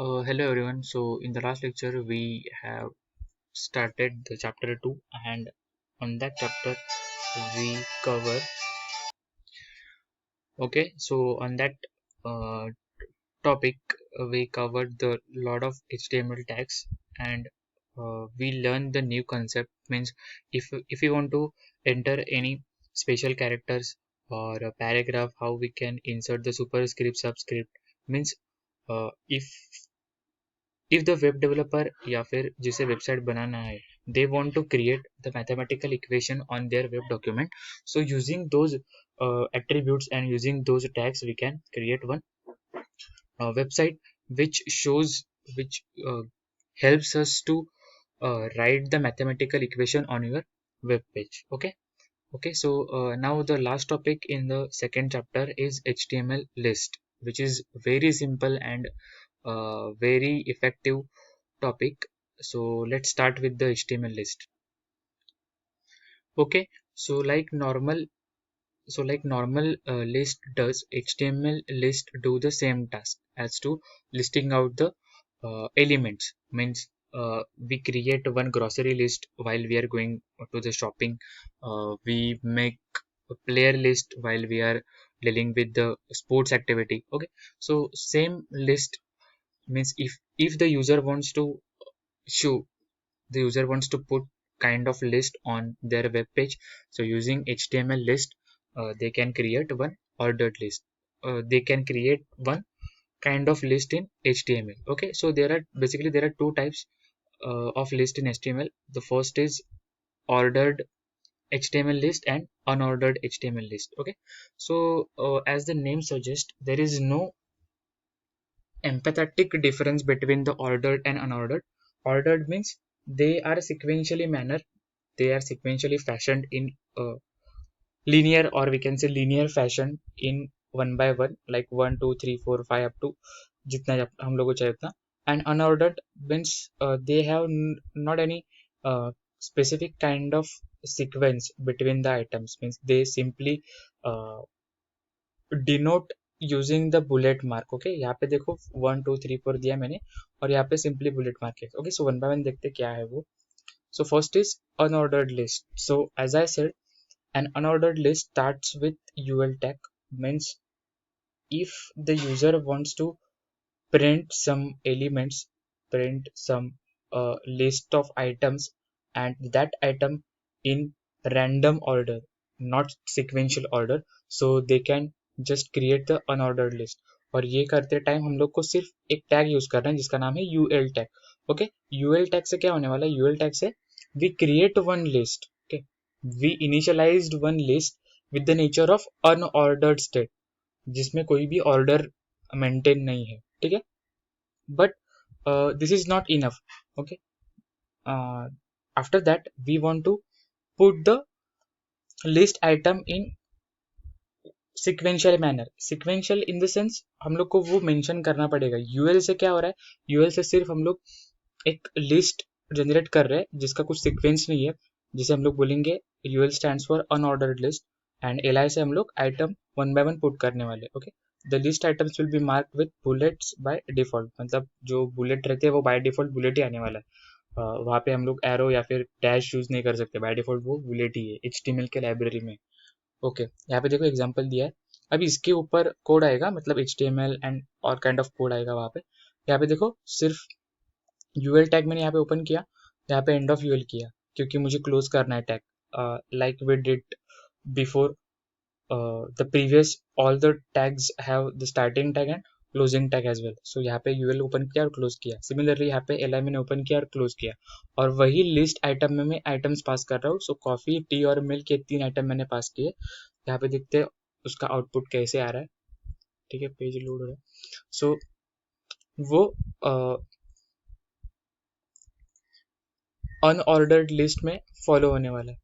Hello everyone. So in the last lecture we have started the chapter 2, and on that chapter we cover so on that uh, topic we covered the lot of HTML tags, and we learned the new concept. Means if we want to enter any special characters or a paragraph, how we can insert the superscript subscript. Means if the web developer या फिर जिसे website बनाना है, they want to create the mathematical equation on their web document, so using those attributes and using those tags we can create one website which shows which helps us to write the mathematical equation on your web page. Okay, so now the last topic in the second chapter is HTML list, which is very simple and very effective topic. So let's start with the HTML list. Okay, so like normal list does, HTML list do the same task as to listing out the elements. Means we create one grocery list while we are going to the shopping. We make a player list while we are dealing with the sports activity. Okay, so same list. Means if the user wants to show the user wants to put kind of list on their web page, so using HTML list they can create one ordered list. They can create one kind of list in HTML. Okay, so there are two types of list in HTML. The first is ordered HTML list and unordered HTML list. Okay, so as the name suggests, there is no empathetic difference between the ordered and unordered. Ordered means they are sequentially manner, they are sequentially fashioned in a linear, or we can say linear fashion, in one by one, like 1 2 3 4 5 up to जितना हम लोग को चाहिए उतना. And unordered means they have not any specific kind of sequence between the items. Means they simply uh, denote using the bullet mark. Okay, यहाँ पे देखो 1 2 3 4 दिया मैंने, और यहाँ पे सिंपली बुलेट मार्क है. Okay, so one by one देखते क्या है वो. So first is unordered list. So as I said, an unordered list starts with UL tag. Means if the user wants to print some elements, print some list of items, and that item in random order, not sequential order, so they can just create the unordered list. और ये करते time हम लोग को सिर्फ एक tag use करना है जिसका नाम है UL tag. Okay, UL tag से क्या होने वाला है? यूएल टैग से we create one list. Okay, we initialized one list with the nature of unordered state, जिसमें कोई भी ऑर्डर मेंटेन नहीं है. ठीक है, but this is not enough. Okay, uh, after that we want to put the list item in sequential manner. Sequential in the sense हम लोग को वो मेंशन करना पड़ेगा. यूएल से क्या हो रहा है? यूएल से सिर्फ हम लोग एक लिस्ट जनरेट कर रहे हैं जिसका कुछ सीक्वेंस नहीं है, जिसे हम लोग बोलेंगे UL stands for unordered list. And L I से हम लोग item one by one put करने वाले. Okay, the list items will be mark with bullets by default. मतलब जो बुलेट रहते हैं वो बाय डिफॉल्ट बुलेट ही आने वाला है. वहाँ पे हम लोग एरो या फिर डैश यूज नहीं कर सकते. बाय डिफॉल्ट वो बुलेट ही है HTML के लाइब्रेरी में. ओके, यहाँ पे देखो एग्जांपल दिया है. अभी इसके ऊपर कोड आएगा, मतलब HTML एंड और काइंड ऑफ कोड आएगा वहाँ पे. यहाँ पे देखो सिर्फ यूएल टैग मैंने यहाँ पे ओपन किया, यहाँ पे एंड ऑफ यूएल किया क्योंकि मुझे क्लोज करना है tag, like we did before the previous. All the tags have the starting tag and closing tag as well. So यहाँ पे यूएल ओपन किया और क्लोज किया. सिमिलरली यहाँ पे एल आई मैंने ओपन किया और क्लोज किया, और वही लिस्ट आइटम में मैं आइटम्स पास कर रहा हूँ. सो कॉफी, टी और मिल्क, ये 3 आइटम मैंने पास किए. यहाँ पे देखते हैं उसका आउटपुट कैसे आ रहा है. ठीक है, पेज लोड हो रहा है. सो वो अनऑर्डर्ड लिस्ट में फॉलो होने वाला है.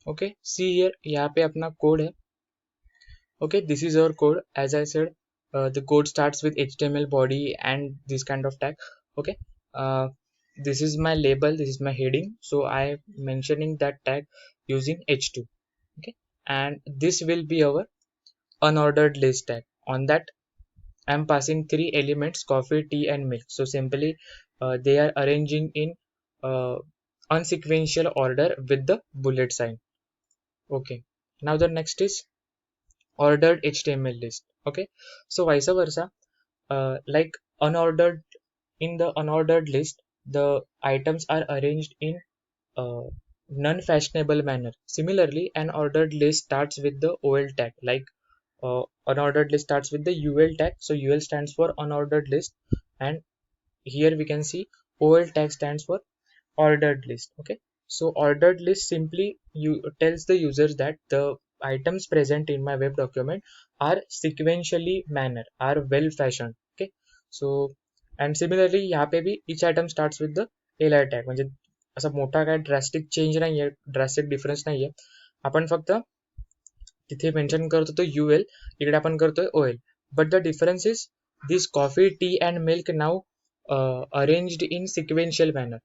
ओके, सी हियर, यहाँ पे अपना कोड है. Okay, this is our code. As I said, the code starts with HTML body and this kind of tag. Okay, this is my label, this is my heading, so I am mentioning that tag using h2. Okay, and this will be our unordered list tag. On that I'm passing three elements: coffee, tea, and milk. So simply they are arranging in uh, unsequential order with the bullet sign. Okay. Now the next is ordered HTML list. Okay. So vice versa, like unordered, in the unordered list, the items are arranged in uh, non-fashionable manner. Similarly, an ordered list starts with the OL tag. Like unordered list starts with the UL tag. So UL stands for unordered list, and here we can see OL tag stands for ordered list. Okay, so ordered list simply you tells the users that the items present in my web document are sequentially manner, are well fashioned. Okay, so and similarly यहाँ पे भी each item starts with the li tag. म्हणजे असा मोठा काय drastic change नाही आहे, drastic difference नाही आहे. आपण फक्त तिथे मेन्शन करतो तो UL, इकडे आपण करतोय OL. But the difference is this coffee, T and milk now arranged in sequential manner.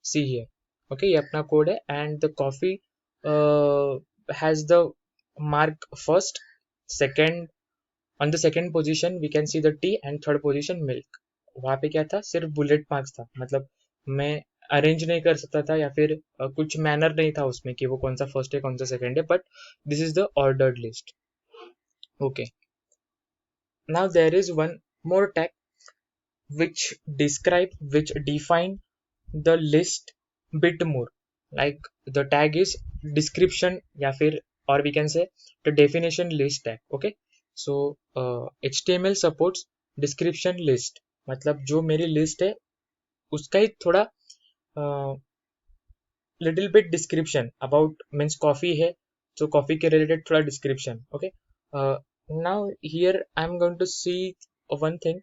See here. Okay, ये अपना कोड है, and the coffee has the mark first, second, on the second position we can see the tea, and third position milk. वहाँ पे क्या था, सिर्फ bullet marks था, मतलब मैं अरेंज नहीं कर सकता था, या फिर कुछ मैनर नहीं था उसमें कि वो कौन सा फर्स्ट है कौन सा सेकंड है, but this is the ordered list. Okay, now there is one more tag which define the list bit more. Like the tag is description, या फिर, or we can say the definition list tag. Okay, so HTML supports description list. मतलब जो मेरी list है उसका ही थोड़ा little bit description about, means coffee है तो कॉफी के रिलेटेड थोड़ा description. Okay, now here I am going to see one thing.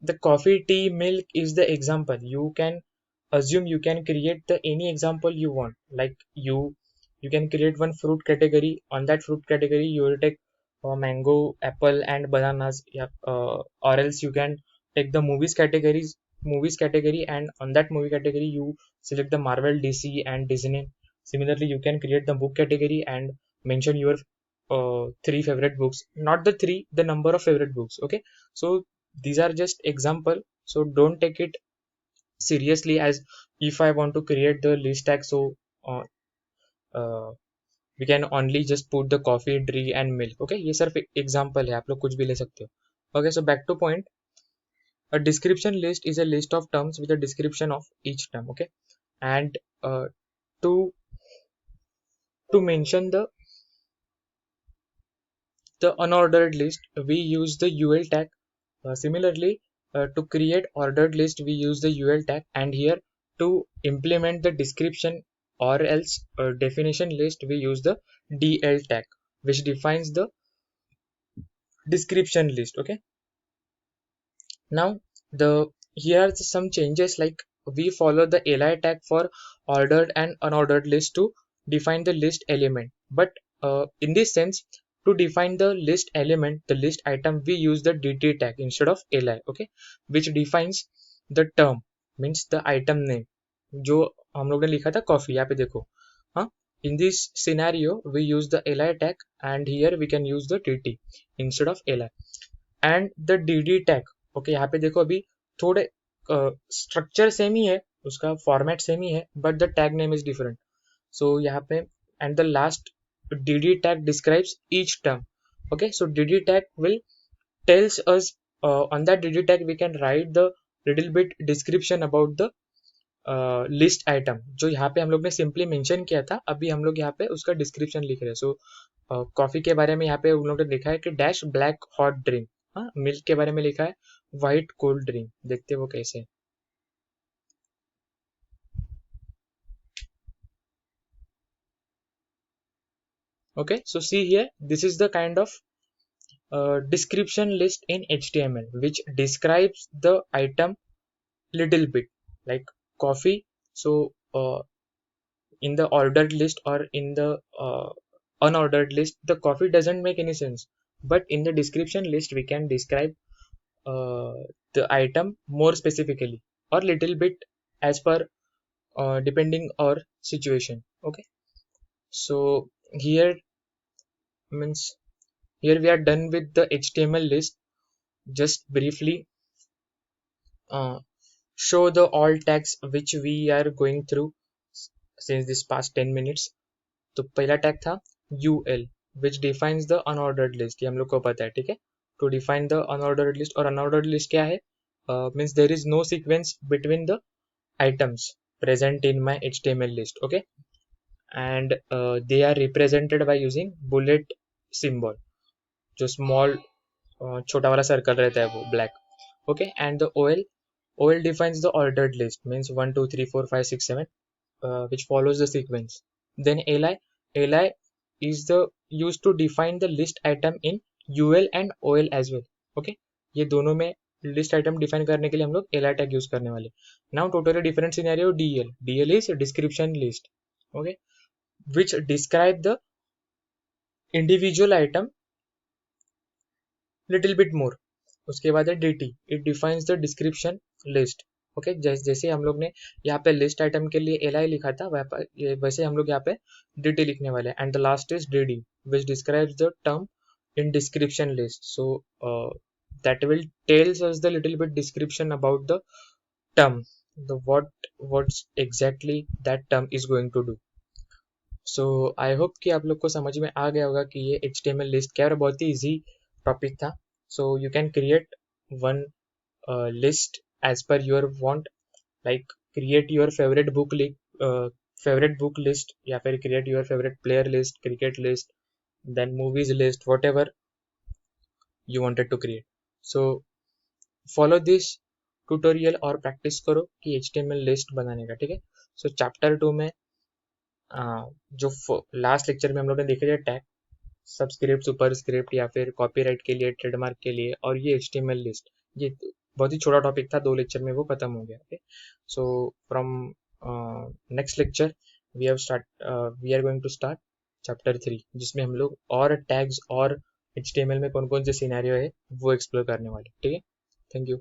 The coffee, tea, milk is the example. You can assume, you can create the any example you want. Like you can create one fruit category. On that fruit category you will take mango, apple and bananas. Yeah, or else you can take the movies category, and on that movie category you select the Marvel, DC and Disney. Similarly, you can create the book category and mention your three favorite books, not the three, the number of favorite books. Okay, so these are just example, so don't take it seriously as if I want to create the list tag, so uh, uh, we can only just put the coffee, tea and milk. Okay, ये सिर्फ example है, आप लोग कुछ भी ले सकते हो. Okay, so back to point. A description list is a list of terms with a description of each term. Okay, and to mention the unordered list, we use the UL tag. Similarly, to create ordered list, we use the UL tag, and here to implement the description or else definition list, we use the DL tag, which defines the description list. Okay. Now the here are some changes, like we follow the li tag for ordered and unordered list to define the list element. But in this sense, to define the list element, the list item, we use the dt tag instead of li. Okay, which defines the term, means the item name. जो हम लोग ने लिखा था coffee, यहाँ पे देखो. हाँ, in this scenario we use the li tag, and here we can use the dt instead of li. And the dd tag. Okay, यहाँ पे देखो अभी थोड़े स्ट्रक्चर सेम ही है, उसका फॉर्मेट सेम ही है, but the tag name is different. So यहाँ पे and the last dd tag describes each term. Okay, so dd tag will tells us on that dd tag we can write the little bit description about the list item, जो यहाँ पे हम लोग ने simply mention किया था, अभी हम लोग यहाँ पे उसका डिस्क्रिप्शन लिख रहे हैं. सो कॉफी के बारे में यहाँ पे उन लोगों ने लिखा है कि डैश ब्लैक हॉट ड्रिंक. हाँ, मिल्क के बारे में लिखा है व्हाइट कोल्ड ड्रिंक. देखते वो कैसे. Okay, so see here, this is the kind of description list in HTML which describes the item little bit, like coffee. So in the ordered list or in the unordered list, the coffee doesn't make any sense, but in the description list we can describe uh, the item more specifically or little bit as per depending our situation. Okay, so here means Here we are done with the HTML list. Just briefly show the all tags which we are going through since this past 10 minutes. तो पहला tag था UL which defines the unordered list. ये हम लोग को पता है, ठीक है. To define the unordered list, और unordered list क्या है? Means there is no sequence between the items present in my HTML list. Okay, and they are represented by using bullet symbol. जो small छोटा वाला सर्कल रहता है वो black. Okay, and the OL defines the ordered list, means 1 2 3 4 5 6 7, which follows the sequence. Then li is the used to define the list item in UL and OL as well. Okay, ये दोनों में list item define करने के लिए हम लोग li tag use करने वाले. Now totally different scenario DL. DL is description list. Okay, which describe the individual item little bit more. उसके बाद है DT. It defines the description list. Okay, जैसे हम लोग ने यहाँ पे लिस्ट आइटम के लिए li लिखा था वैसे हम लोग यहाँ पे dt लिखने वाले हैं. And the last is dd which describes the term in description list. So that will tells us the little bit description about the term, the what's exactly that term is going to do. So I hope कि आप लोग को समझ में आ गया होगा कि ये HTML लिस्ट क्या है, और बहुत ही इजी टॉपिक था. So you can create one list as per your want, like create your favourite book list, या फिर create your favourite player list, cricket list, then movies list, whatever you wanted to create. So follow this tutorial और practice करो कि HTML list बनाने का, ठीक है. सो chapter 2 में जो लास्ट लेक्चर में हम लोग ने देखे थे टैग, सबस्क्रिप्ट, सुपरस्क्रिप्ट, या फिर कॉपीराइट के लिए, ट्रेडमार्क के लिए, और ये HTML लिस्ट, ये बहुत ही छोटा टॉपिक था, 2 लेक्चर में वो खत्म हो गया. Okay, so from next lecture we are going to start chapter 3, जिसमें हम लोग और टैग्स और HTML में कौन कौन से सिनेरियो है वो एक्सप्लोर करने वाले. ठीक है, थैंक यू.